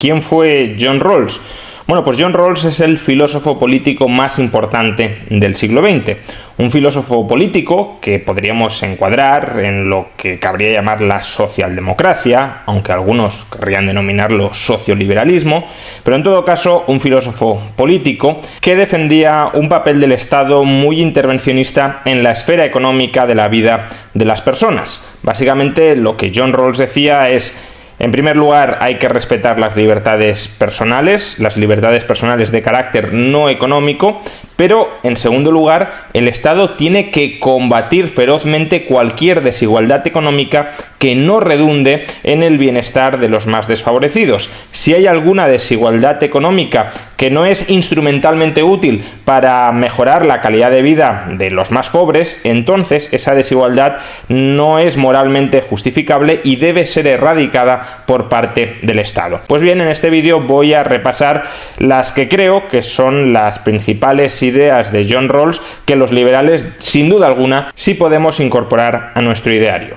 ¿Quién fue John Rawls? Bueno, pues John Rawls es el filósofo político más importante del siglo XX. Un filósofo político que podríamos encuadrar en lo que cabría llamar la socialdemocracia, aunque algunos querrían denominarlo socioliberalismo, pero en todo caso un filósofo político que defendía un papel del Estado muy intervencionista en la esfera económica de la vida de las personas. Básicamente lo que John Rawls decía es: en primer lugar, hay que respetar las libertades personales de carácter no económico, pero en segundo lugar, el Estado tiene que combatir ferozmente cualquier desigualdad económica que no redunde en el bienestar de los más desfavorecidos. Si hay alguna desigualdad económica que no es instrumentalmente útil para mejorar la calidad de vida de los más pobres, entonces esa desigualdad no es moralmente justificable y debe ser erradicada por parte del Estado. Pues bien, en este vídeo voy a repasar las que creo que son las principales ideas de John Rawls que los liberales, sin duda alguna, sí podemos incorporar a nuestro ideario.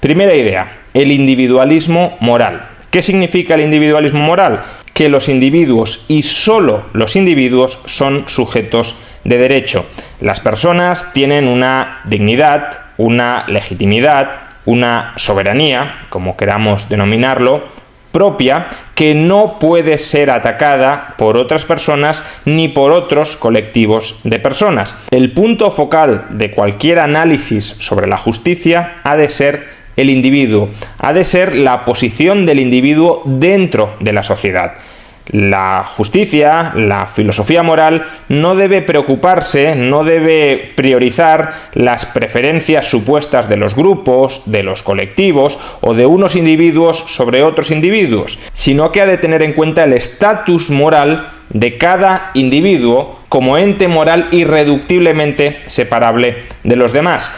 Primera idea, el individualismo moral. ¿Qué significa el individualismo moral? Que los individuos y solo los individuos son sujetos de derecho. Las personas tienen una dignidad, una legitimidad, una soberanía, como queramos denominarlo, propia, que no puede ser atacada por otras personas ni por otros colectivos de personas. El punto focal de cualquier análisis sobre la justicia ha de ser el individuo, ha de ser la posición del individuo dentro de la sociedad. La justicia, la filosofía moral, no debe preocuparse, no debe priorizar las preferencias supuestas de los grupos, de los colectivos o de unos individuos sobre otros individuos, sino que ha de tener en cuenta el estatus moral de cada individuo como ente moral irreductiblemente separable de los demás.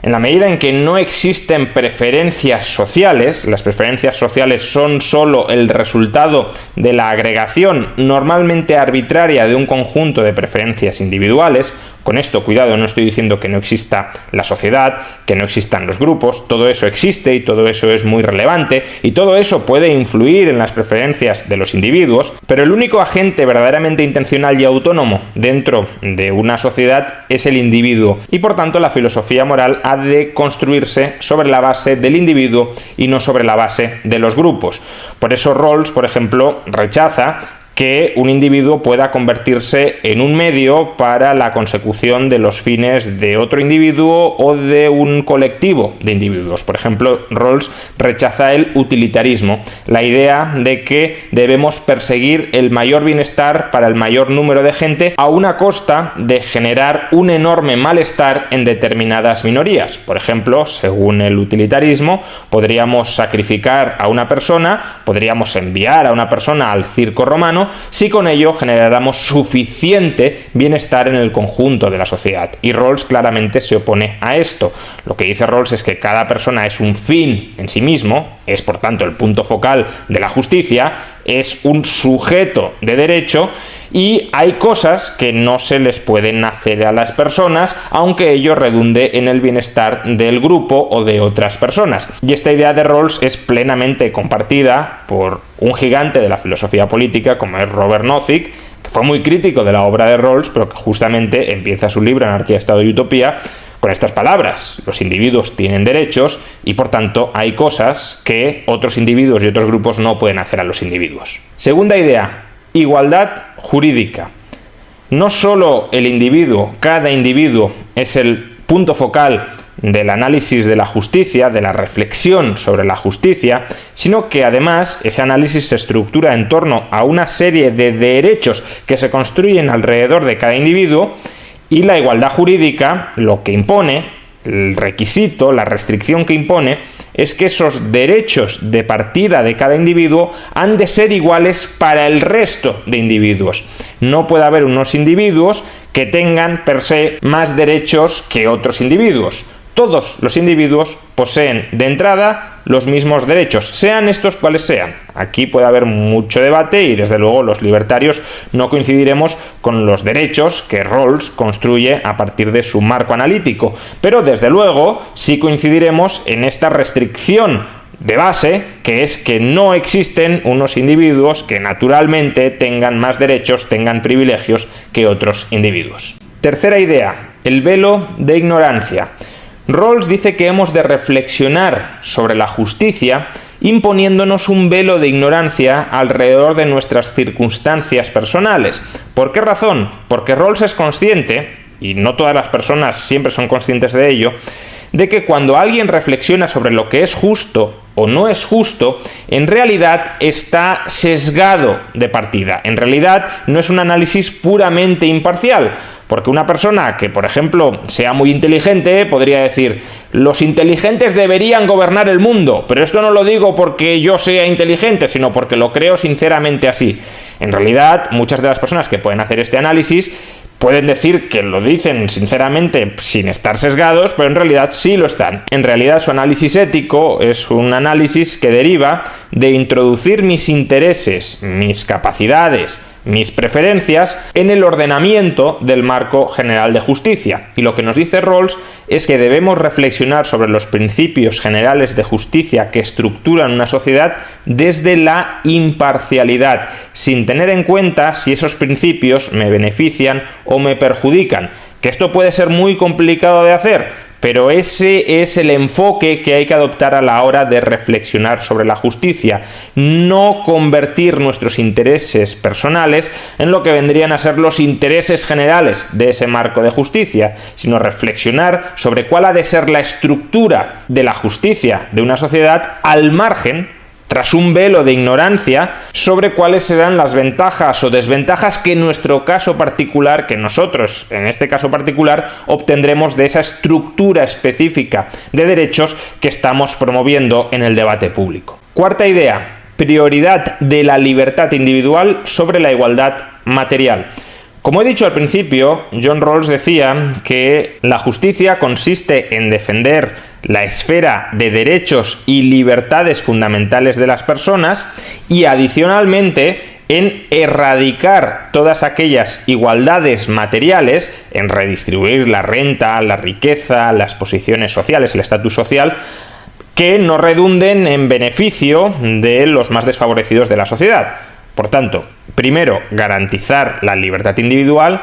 En la medida en que no existen preferencias sociales, las preferencias sociales son solo el resultado de la agregación normalmente arbitraria de un conjunto de preferencias individuales. Con esto, cuidado, no estoy diciendo que no exista la sociedad, que no existan los grupos, todo eso existe y todo eso es muy relevante y todo eso puede influir en las preferencias de los individuos, pero el único agente verdaderamente intencional y autónomo dentro de una sociedad es el individuo y por tanto la filosofía moral ha de construirse sobre la base del individuo y no sobre la base de los grupos. Por eso Rawls, por ejemplo, rechaza que un individuo pueda convertirse en un medio para la consecución de los fines de otro individuo o de un colectivo de individuos. Por ejemplo, Rawls rechaza el utilitarismo, la idea de que debemos perseguir el mayor bienestar para el mayor número de gente a una costa de generar un enorme malestar en determinadas minorías. Por ejemplo, según el utilitarismo, podríamos sacrificar a una persona, podríamos enviar a una persona al circo romano, si con ello generáramos suficiente bienestar en el conjunto de la sociedad. Y Rawls claramente se opone a esto. Lo que dice Rawls es que cada persona es un fin en sí mismo, es por tanto el punto focal de la justicia, es un sujeto de derecho y hay cosas que no se les pueden hacer a las personas, aunque ello redunde en el bienestar del grupo o de otras personas. Y esta idea de Rawls es plenamente compartida por un gigante de la filosofía política como es Robert Nozick, que fue muy crítico de la obra de Rawls, pero que justamente empieza su libro Anarquía, Estado y Utopía con estas palabras: los individuos tienen derechos y por tanto hay cosas que otros individuos y otros grupos no pueden hacer a los individuos. Segunda idea, igualdad jurídica. No solo el individuo, cada individuo es el punto focal del análisis de la justicia, de la reflexión sobre la justicia, sino que además ese análisis se estructura en torno a una serie de derechos que se construyen alrededor de cada individuo y la igualdad jurídica lo que impone, el requisito, la restricción que impone, es que esos derechos de partida de cada individuo han de ser iguales para el resto de individuos. No puede haber unos individuos que tengan per se más derechos que otros individuos. Todos los individuos poseen de entrada los mismos derechos, sean estos cuales sean. Aquí puede haber mucho debate y desde luego los libertarios no coincidiremos con los derechos que Rawls construye a partir de su marco analítico, pero desde luego sí coincidiremos en esta restricción de base, que es que no existen unos individuos que naturalmente tengan más derechos, tengan privilegios que otros individuos. Tercera idea, el velo de ignorancia. Rawls dice que hemos de reflexionar sobre la justicia imponiéndonos un velo de ignorancia alrededor de nuestras circunstancias personales. ¿Por qué razón? Porque Rawls es consciente, y no todas las personas siempre son conscientes de ello, de que cuando alguien reflexiona sobre lo que es justo o no es justo, en realidad está sesgado de partida. En realidad no es un análisis puramente imparcial, porque una persona que, por ejemplo, sea muy inteligente podría decir: los inteligentes deberían gobernar el mundo, pero esto no lo digo porque yo sea inteligente, sino porque lo creo sinceramente así. En realidad, muchas de las personas que pueden hacer este análisis pueden decir que lo dicen sinceramente sin estar sesgados, pero en realidad sí lo están. En realidad su análisis ético es un análisis que deriva de introducir mis intereses, mis capacidades, mis preferencias en el ordenamiento del marco general de justicia. Y lo que nos dice Rawls es que debemos reflexionar sobre los principios generales de justicia que estructuran una sociedad desde la imparcialidad, sin tener en cuenta si esos principios me benefician o me perjudican. Que esto puede ser muy complicado de hacer, pero ese es el enfoque que hay que adoptar a la hora de reflexionar sobre la justicia. No convertir nuestros intereses personales en lo que vendrían a ser los intereses generales de ese marco de justicia, sino reflexionar sobre cuál ha de ser la estructura de la justicia de una sociedad al margen, tras un velo de ignorancia, sobre cuáles serán las ventajas o desventajas que en nuestro caso particular, que nosotros en este caso particular, obtendremos de esa estructura específica de derechos que estamos promoviendo en el debate público. Cuarta idea, prioridad de la libertad individual sobre la igualdad material. Como he dicho al principio, John Rawls decía que la justicia consiste en defender la esfera de derechos y libertades fundamentales de las personas y adicionalmente en erradicar todas aquellas igualdades materiales, en redistribuir la renta, la riqueza, las posiciones sociales, el estatus social, que no redunden en beneficio de los más desfavorecidos de la sociedad. Por tanto, primero, garantizar la libertad individual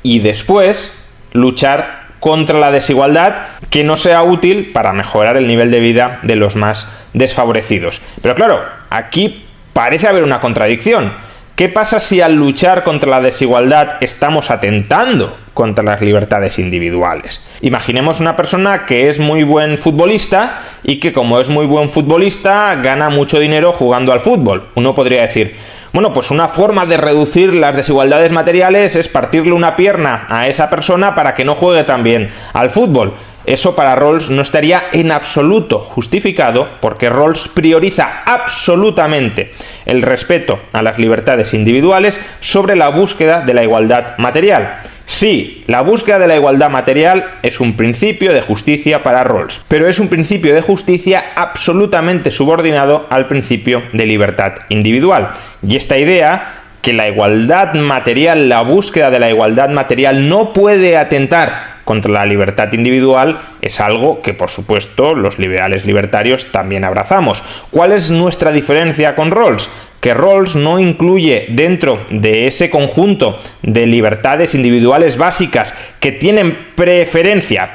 y después luchar contra la desigualdad que no sea útil para mejorar el nivel de vida de los más desfavorecidos. Pero claro, aquí parece haber una contradicción. ¿Qué pasa si al luchar contra la desigualdad estamos atentando contra las libertades individuales? Imaginemos una persona que es muy buen futbolista y que, como es muy buen futbolista, gana mucho dinero jugando al fútbol. Uno podría decir: bueno, pues una forma de reducir las desigualdades materiales es partirle una pierna a esa persona para que no juegue tan bien al fútbol. Eso para Rawls no estaría en absoluto justificado, porque Rawls prioriza absolutamente el respeto a las libertades individuales sobre la búsqueda de la igualdad material. Sí, la búsqueda de la igualdad material es un principio de justicia para Rawls, pero es un principio de justicia absolutamente subordinado al principio de libertad individual. Y esta idea, que la igualdad material, la búsqueda de la igualdad material no puede atentar contra la libertad individual, es algo que, por supuesto, los liberales libertarios también abrazamos. ¿Cuál es nuestra diferencia con Rawls? Que Rawls no incluye dentro de ese conjunto de libertades individuales básicas que tienen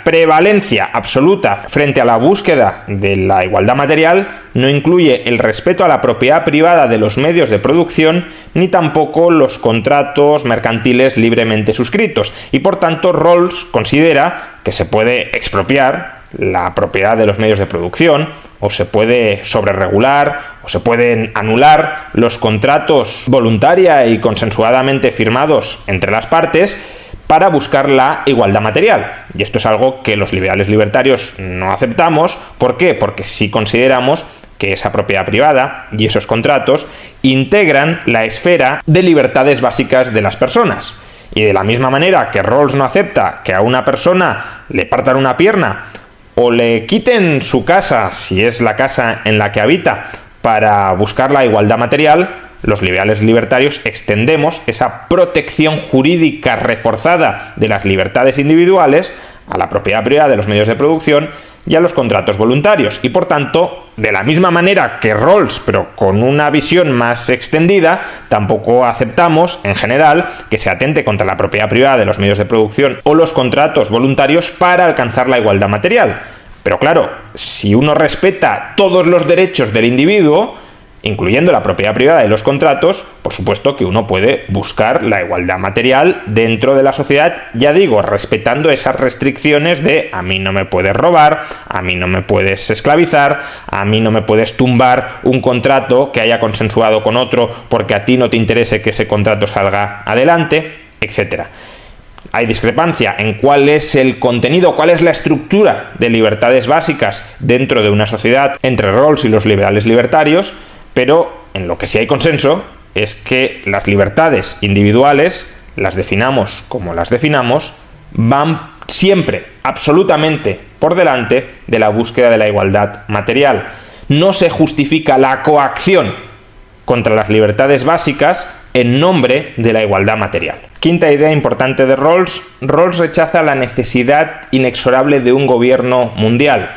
prevalencia absoluta frente a la búsqueda de la igualdad material, no incluye el respeto a la propiedad privada de los medios de producción, ni tampoco los contratos mercantiles libremente suscritos. Y por tanto, Rawls considera que se puede expropiar la propiedad de los medios de producción, o se puede sobreregular, o se pueden anular los contratos voluntaria y consensuadamente firmados entre las partes para buscar la igualdad material. Y esto es algo que los liberales libertarios no aceptamos. ¿Por qué? Porque sí consideramos que esa propiedad privada y esos contratos integran la esfera de libertades básicas de las personas. Y de la misma manera que Rawls no acepta que a una persona le partan una pierna o le quiten su casa, si es la casa en la que habita, para buscar la igualdad material, los liberales libertarios extendemos esa protección jurídica reforzada de las libertades individuales a la propiedad privada de los medios de producción y a los contratos voluntarios. Y por tanto, de la misma manera que Rawls, pero con una visión más extendida, tampoco aceptamos, en general, que se atente contra la propiedad privada de los medios de producción o los contratos voluntarios para alcanzar la igualdad material. Pero claro, si uno respeta todos los derechos del individuo, incluyendo la propiedad privada y los contratos, por supuesto que uno puede buscar la igualdad material dentro de la sociedad, ya digo, respetando esas restricciones de a mí no me puedes robar, a mí no me puedes esclavizar, a mí no me puedes tumbar un contrato que haya consensuado con otro porque a ti no te interese que ese contrato salga adelante, etc. Hay discrepancia en cuál es el contenido, cuál es la estructura de libertades básicas dentro de una sociedad entre Rawls y los liberales libertarios, pero en lo que sí hay consenso es que las libertades individuales, las definamos como las definamos, van siempre, absolutamente, por delante de la búsqueda de la igualdad material. No se justifica la coacción contra las libertades básicas en nombre de la igualdad material. Quinta idea importante de Rawls. Rawls rechaza la necesidad inexorable de un gobierno mundial.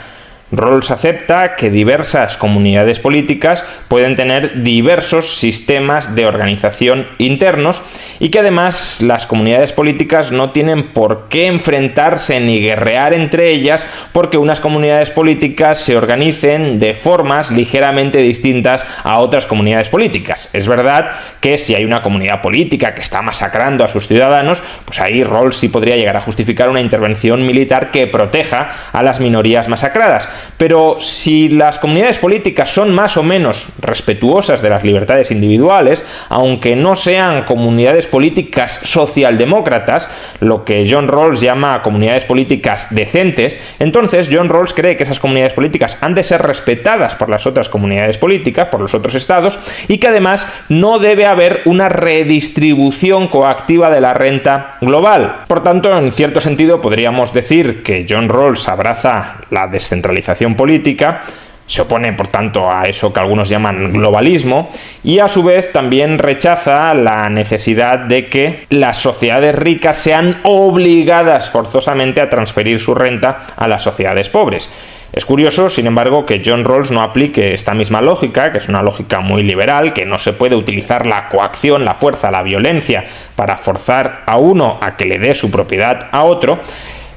Rawls acepta que diversas comunidades políticas pueden tener diversos sistemas de organización internos y que además las comunidades políticas no tienen por qué enfrentarse ni guerrear entre ellas porque unas comunidades políticas se organicen de formas ligeramente distintas a otras comunidades políticas. Es verdad que si hay una comunidad política que está masacrando a sus ciudadanos, pues ahí Rawls sí podría llegar a justificar una intervención militar que proteja a las minorías masacradas. Pero si las comunidades políticas son más o menos respetuosas de las libertades individuales, aunque no sean comunidades políticas socialdemócratas, lo que John Rawls llama comunidades políticas decentes, entonces John Rawls cree que esas comunidades políticas han de ser respetadas por las otras comunidades políticas, por los otros estados, y que además no debe haber una redistribución coactiva de la renta global. Por tanto, en cierto sentido podríamos decir que John Rawls abraza la descentralización política, se opone por tanto a eso que algunos llaman globalismo y a su vez también rechaza la necesidad de que las sociedades ricas sean obligadas forzosamente a transferir su renta a las sociedades pobres. Es curioso, sin embargo, que John Rawls no aplique esta misma lógica, que es una lógica muy liberal, que no se puede utilizar la coacción, la fuerza, la violencia para forzar a uno a que le dé su propiedad a otro.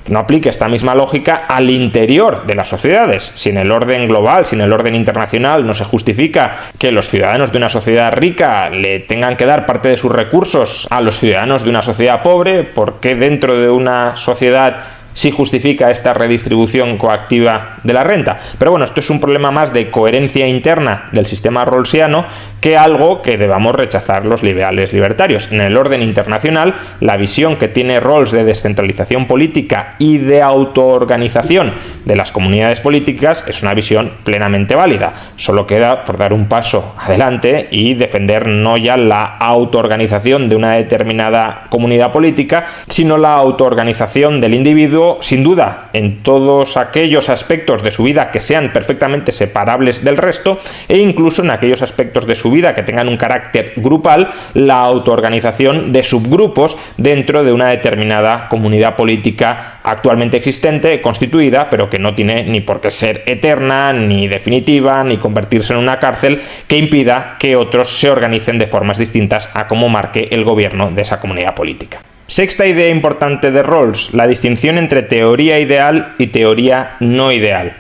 No aplique esta misma lógica al interior de las sociedades. Si en el orden global, si en el orden internacional no se justifica que los ciudadanos de una sociedad rica le tengan que dar parte de sus recursos a los ciudadanos de una sociedad pobre, ¿por qué dentro de una sociedad sí justifica esta redistribución coactiva de la renta? Pero bueno, esto es un problema más de coherencia interna del sistema rawlsiano que algo que debamos rechazar los liberales libertarios. En el orden internacional, la visión que tiene Rawls de descentralización política y de autoorganización de las comunidades políticas es una visión plenamente válida. Solo queda por dar un paso adelante y defender no ya la autoorganización de una determinada comunidad política, sino la autoorganización del individuo, sin duda, en todos aquellos aspectos de su vida que sean perfectamente separables del resto e incluso en aquellos aspectos de su vida que tengan un carácter grupal, la autoorganización de subgrupos dentro de una determinada comunidad política actualmente existente, constituida, pero que no tiene ni por qué ser eterna, ni definitiva, ni convertirse en una cárcel que impida que otros se organicen de formas distintas a como marque el gobierno de esa comunidad política. Sexta idea importante de Rawls, la distinción entre teoría ideal y teoría no ideal.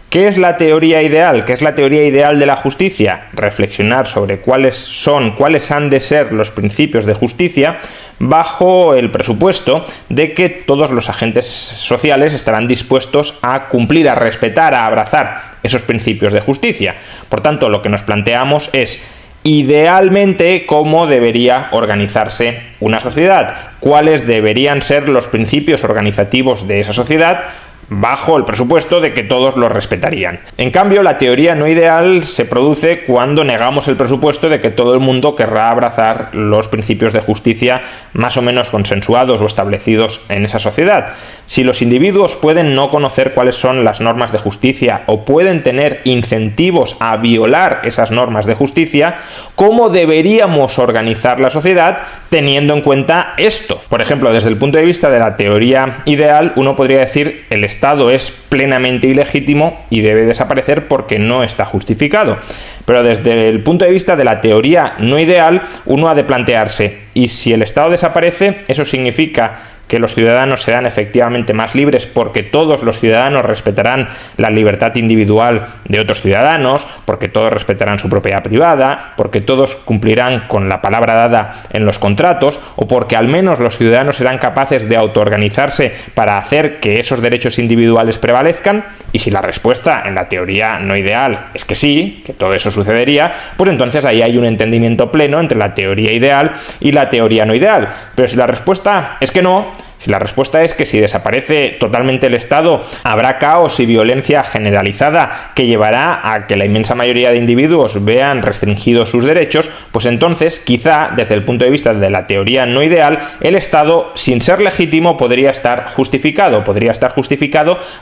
¿Qué es la teoría ideal? ¿Qué es la teoría ideal de la justicia? Reflexionar sobre cuáles han de ser los principios de justicia bajo el presupuesto de que todos los agentes sociales estarán dispuestos a cumplir, a respetar, a abrazar esos principios de justicia. Por tanto, lo que nos planteamos es idealmente cómo debería organizarse una sociedad, cuáles deberían ser los principios organizativos de esa sociedad bajo el presupuesto de que todos lo respetarían. En cambio, la teoría no ideal se produce cuando negamos el presupuesto de que todo el mundo querrá abrazar los principios de justicia más o menos consensuados o establecidos en esa sociedad. Si los individuos pueden no conocer cuáles son las normas de justicia o pueden tener incentivos a violar esas normas de justicia, ¿cómo deberíamos organizar la sociedad teniendo en cuenta esto? Por ejemplo, desde el punto de vista de la teoría ideal, uno podría decir el Estado es plenamente ilegítimo y debe desaparecer porque no está justificado. Pero desde el punto de vista de la teoría no ideal, uno ha de plantearse, ¿y si el Estado desaparece, eso significa que los ciudadanos serán efectivamente más libres porque todos los ciudadanos respetarán la libertad individual de otros ciudadanos, porque todos respetarán su propiedad privada, porque todos cumplirán con la palabra dada en los contratos, o porque al menos los ciudadanos serán capaces de autoorganizarse para hacer que esos derechos individuales prevalezcan? Y si la respuesta en la teoría no ideal es que sí, que todo eso sucedería, pues entonces ahí hay un entendimiento pleno entre la teoría ideal y la teoría no ideal. Pero si la respuesta es que no, si la respuesta es que si desaparece totalmente el Estado, habrá caos y violencia generalizada que llevará a que la inmensa mayoría de individuos vean restringidos sus derechos, pues entonces, quizá, desde el punto de vista de la teoría no ideal, el Estado, sin ser legítimo, podría estar justificado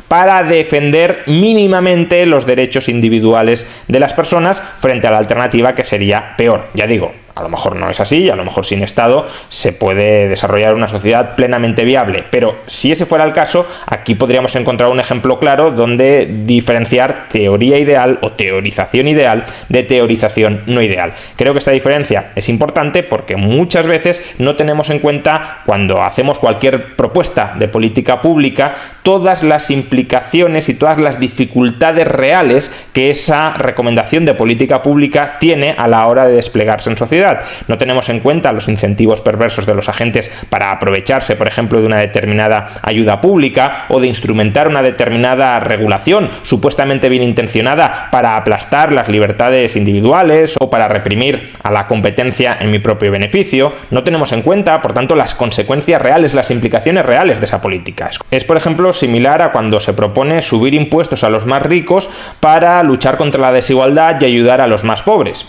para defender mínimamente los derechos individuales de las personas frente a la alternativa que sería peor. Ya digo, a lo mejor no es así, a lo mejor sin Estado se puede desarrollar una sociedad plenamente viable, pero si ese fuera el caso, aquí podríamos encontrar un ejemplo claro donde diferenciar teoría ideal o teorización ideal de teorización no ideal. Creo que esta diferencia es importante porque muchas veces no tenemos en cuenta, cuando hacemos cualquier propuesta de política pública, todas las implicaciones y todas las dificultades reales que esa recomendación de política pública tiene a la hora de desplegarse en sociedad. No tenemos en cuenta los incentivos perversos de los agentes para aprovecharse, por ejemplo, de una determinada ayuda pública o de instrumentar una determinada regulación supuestamente bien intencionada para aplastar las libertades individuales o para reprimir a la competencia en mi propio beneficio. No tenemos en cuenta, por tanto, las consecuencias reales, las implicaciones reales de esa política. Es, por ejemplo, similar a cuando se propone subir impuestos a los más ricos para luchar contra la desigualdad y ayudar a los más pobres.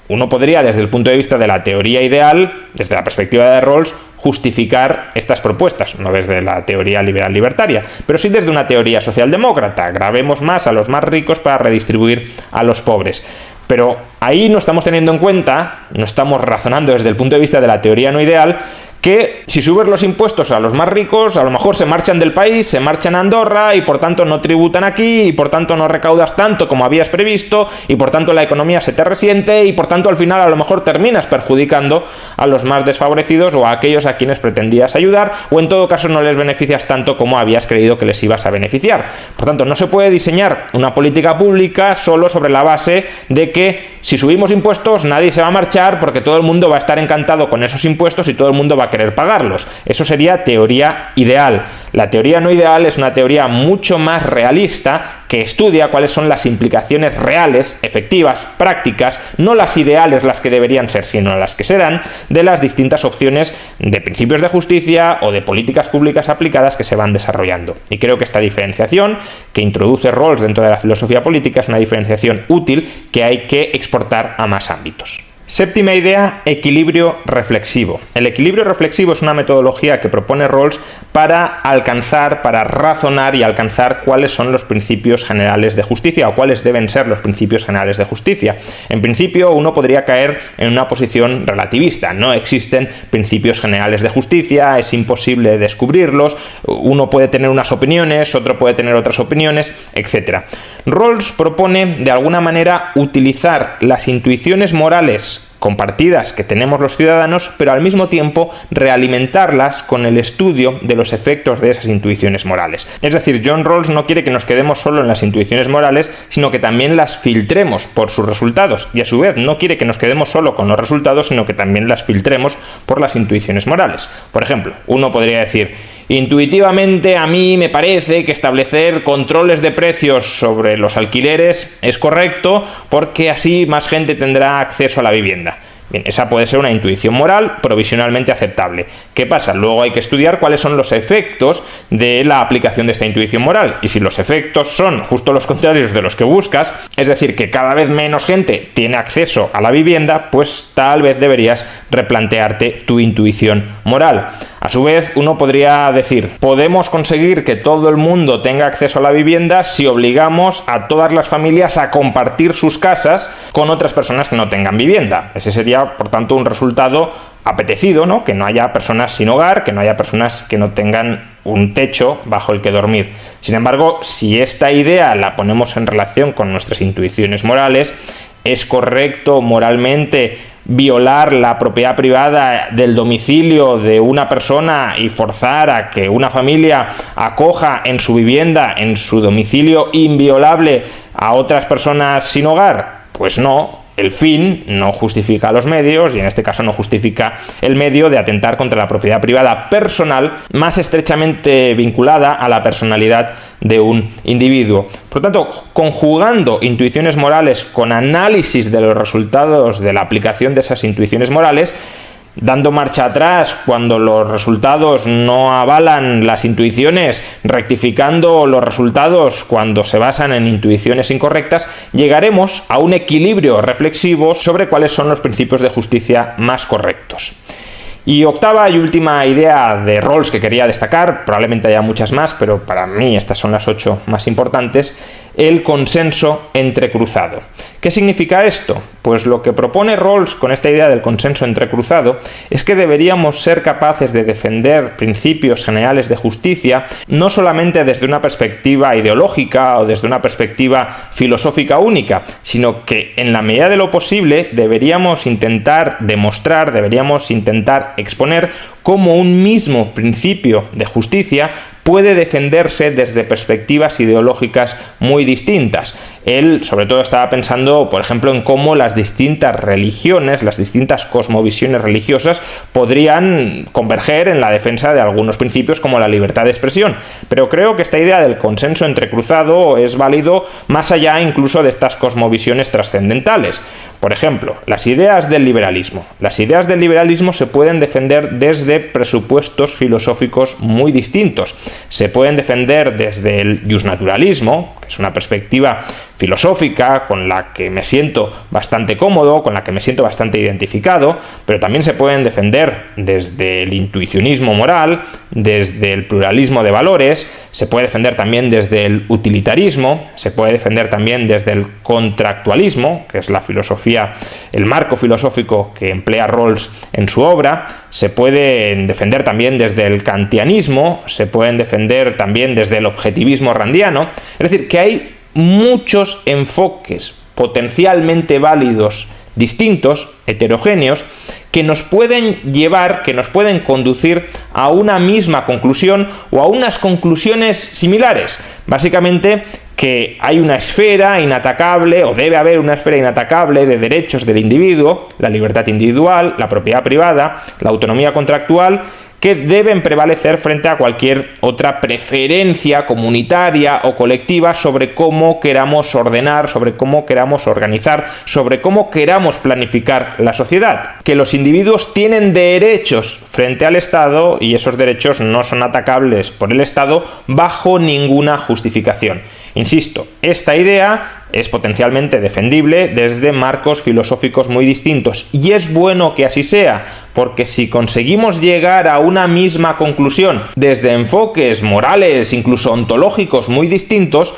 Uno podría, desde el punto de vista de la teoría ideal, desde la perspectiva de Rawls, justificar estas propuestas, no desde la teoría liberal libertaria, pero sí desde una teoría socialdemócrata. Gravemos más a los más ricos para redistribuir a los pobres. Pero ahí no estamos teniendo en cuenta, no estamos razonando desde el punto de vista de la teoría no ideal, que si subes los impuestos a los más ricos, a lo mejor se marchan del país, se marchan a Andorra y por tanto no tributan aquí y por tanto no recaudas tanto como habías previsto y por tanto la economía se te resiente y por tanto al final a lo mejor terminas perjudicando a los más desfavorecidos o a aquellos a quienes pretendías ayudar, o en todo caso no les beneficias tanto como habías creído que les ibas a beneficiar. Por tanto, no se puede diseñar una política pública solo sobre la base de que si subimos impuestos nadie se va a marchar porque todo el mundo va a estar encantado con esos impuestos y todo el mundo va a querer pagarlos. Eso sería teoría ideal. La teoría no ideal es una teoría mucho más realista que estudia cuáles son las implicaciones reales, efectivas, prácticas, no las ideales las que deberían ser, sino las que serán, de las distintas opciones de principios de justicia o de políticas públicas aplicadas que se van desarrollando. Y creo que esta diferenciación que introduce Rawls dentro de la filosofía política es una diferenciación útil que hay que exportar a más ámbitos. Séptima idea, equilibrio reflexivo. El equilibrio reflexivo es una metodología que propone Rawls para razonar y alcanzar cuáles son los principios generales de justicia o cuáles deben ser los principios generales de justicia. En principio, uno podría caer en una posición relativista. No existen principios generales de justicia, es imposible descubrirlos, uno puede tener unas opiniones, otro puede tener otras opiniones, etc. Rawls propone, de alguna manera, utilizar las intuiciones morales compartidas que tenemos los ciudadanos, pero al mismo tiempo realimentarlas con el estudio de los efectos de esas intuiciones morales. Es decir, John Rawls no quiere que nos quedemos solo en las intuiciones morales, sino que también las filtremos por sus resultados, y a su vez no quiere que nos quedemos solo con los resultados, sino que también las filtremos por las intuiciones morales. Por ejemplo, uno podría decir: intuitivamente a mí me parece que establecer controles de precios sobre los alquileres es correcto porque así más gente tendrá acceso a la vivienda. Bien, esa puede ser una intuición moral provisionalmente aceptable. ¿Qué pasa? Luego hay que estudiar cuáles son los efectos de la aplicación de esta intuición moral. Y si los efectos son justo los contrarios de los que buscas, es decir, que cada vez menos gente tiene acceso a la vivienda, pues tal vez deberías replantearte tu intuición moral. A su vez, uno podría decir: podemos conseguir que todo el mundo tenga acceso a la vivienda si obligamos a todas las familias a compartir sus casas con otras personas que no tengan vivienda. Ese sería, por tanto, un resultado apetecido, ¿no? Que no haya personas sin hogar, que no haya personas que no tengan un techo bajo el que dormir. Sin embargo, si esta idea la ponemos en relación con nuestras intuiciones morales, ¿es correcto moralmente violar la propiedad privada del domicilio de una persona y forzar a que una familia acoja en su vivienda, en su domicilio inviolable, a otras personas sin hogar? Pues no. El fin no justifica los medios, y en este caso no justifica el medio de atentar contra la propiedad privada personal más estrechamente vinculada a la personalidad de un individuo. Por lo tanto, conjugando intuiciones morales con análisis de los resultados de la aplicación de esas intuiciones morales, dando marcha atrás cuando los resultados no avalan las intuiciones, rectificando los resultados cuando se basan en intuiciones incorrectas, llegaremos a un equilibrio reflexivo sobre cuáles son los principios de justicia más correctos. Y octava y última idea de Rawls que quería destacar, probablemente haya muchas más, pero para mí estas son las 8 más importantes: el consenso entrecruzado. ¿Qué significa esto? Pues lo que propone Rawls con esta idea del consenso entrecruzado es que deberíamos ser capaces de defender principios generales de justicia no solamente desde una perspectiva ideológica o desde una perspectiva filosófica única, sino que en la medida de lo posible deberíamos intentar demostrar, deberíamos intentar exponer cómo un mismo principio de justicia puede defenderse desde perspectivas ideológicas muy distintas. Él, sobre todo, estaba pensando, por ejemplo, en cómo las distintas religiones, las distintas cosmovisiones religiosas podrían converger en la defensa de algunos principios como la libertad de expresión. Pero creo que esta idea del consenso entrecruzado es válido más allá incluso de estas cosmovisiones trascendentales. Por ejemplo, las ideas del liberalismo. Las ideas del liberalismo se pueden defender desde presupuestos filosóficos muy distintos. Se pueden defender desde el justnaturalismo, que es una perspectiva filosófica con la que me siento bastante cómodo, con la que me siento bastante identificado, pero también se pueden defender desde el intuicionismo moral, desde el pluralismo de valores, se puede defender también desde el utilitarismo, se puede defender también desde el contractualismo, que es la filosofía, el marco filosófico que emplea Rawls en su obra, se pueden defender también desde el kantianismo, se pueden defender también desde el objetivismo randiano. Es decir, que hay muchos enfoques potencialmente válidos, distintos, heterogéneos, que nos pueden llevar, que nos pueden conducir a una misma conclusión o a unas conclusiones similares. Básicamente, que hay una esfera inatacable, o debe haber una esfera inatacable de derechos del individuo, la libertad individual, la propiedad privada, la autonomía contractual, que deben prevalecer frente a cualquier otra preferencia comunitaria o colectiva sobre cómo queramos ordenar, sobre cómo queramos organizar, sobre cómo queramos planificar la sociedad. Que los individuos tienen derechos frente al Estado y esos derechos no son atacables por el Estado bajo ninguna justificación. Insisto, esta idea es potencialmente defendible desde marcos filosóficos muy distintos, y es bueno que así sea, porque si conseguimos llegar a una misma conclusión desde enfoques morales, incluso ontológicos muy distintos,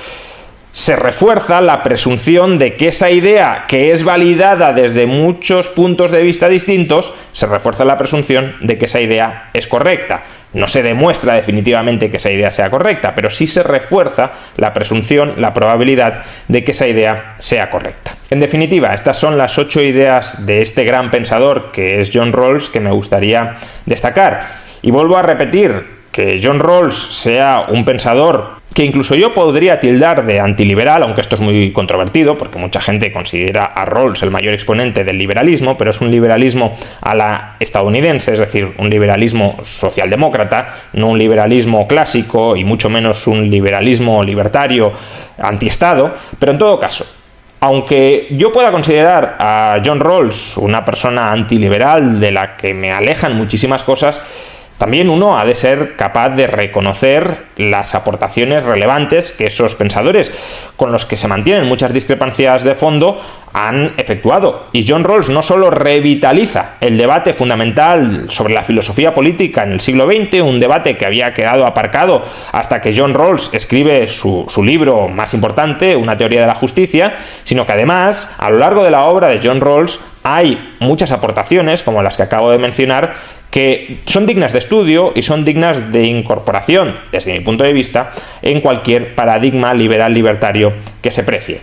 se refuerza la presunción de que esa idea, que es validada desde muchos puntos de vista distintos, se refuerza la presunción de que esa idea es correcta. No se demuestra definitivamente que esa idea sea correcta, pero sí se refuerza la presunción, la probabilidad de que esa idea sea correcta. En definitiva, estas son las 8 ideas de este gran pensador que es John Rawls que me gustaría destacar. Y vuelvo a repetir que John Rawls sea un pensador que incluso yo podría tildar de antiliberal, aunque esto es muy controvertido, porque mucha gente considera a Rawls el mayor exponente del liberalismo, pero es un liberalismo a la estadounidense, es decir, un liberalismo socialdemócrata, no un liberalismo clásico y mucho menos un liberalismo libertario antiestado, pero en todo caso, aunque yo pueda considerar a John Rawls una persona antiliberal de la que me alejan muchísimas cosas, también uno ha de ser capaz de reconocer las aportaciones relevantes que esos pensadores, con los que se mantienen muchas discrepancias de fondo, han efectuado. Y John Rawls no solo revitaliza el debate fundamental sobre la filosofía política en el siglo XX, un debate que había quedado aparcado hasta que John Rawls escribe su libro más importante, Una teoría de la justicia, sino que además, a lo largo de la obra de John Rawls, hay muchas aportaciones, como las que acabo de mencionar, que son dignas de estudio y son dignas de incorporación, desde mi punto de vista, en cualquier paradigma liberal libertario que se precie.